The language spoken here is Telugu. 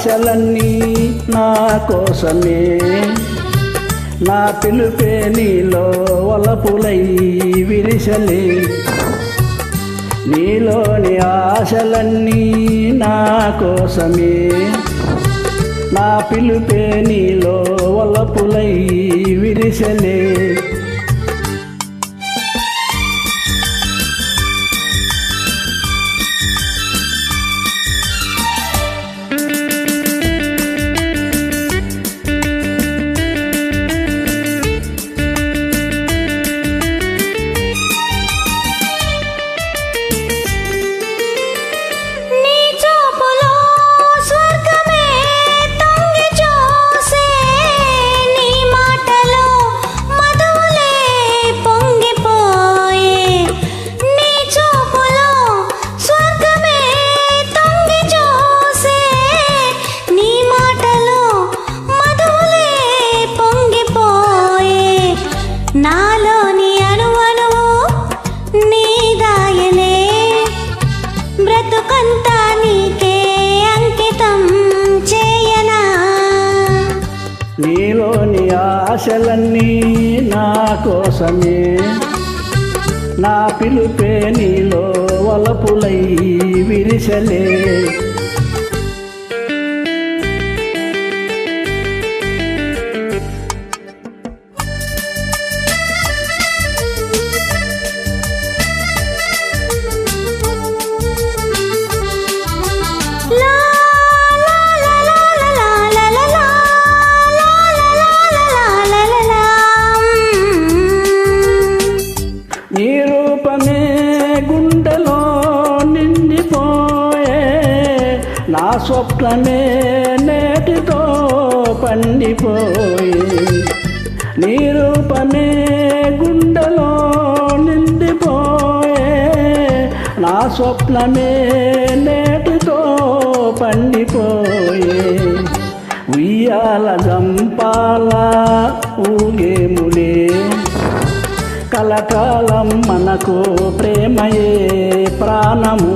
ఆశలన్నీ నా కోసమే, నా పిలుపే నీలో వలపులై విరిసలే. నీలోని ఆశలన్నీ నా కోసమే, నా పిలుపే నీలో వలపులై విరిసలే. నాలోని అణువణువు నీ దాయలే, బ్రతుకంతా నీకే అంకితం చేయనా. నీలోని ఆశలన్నీ నా కోసమే, నా పిలుపే నీలో వలపులై విరిసలే. నీ రూపమే గుండెలో నిండిపోయే, నా స్వప్నమే నేటితో పండిపోయే. నీ రూపమే గుండెలో నిండిపోయే, నా స్వప్నమే నేటితో పండిపోయే. ఉయ్యాల జంపాల ఊగేములే, కలకాలం మనకు ప్రేమయే ప్రాణము.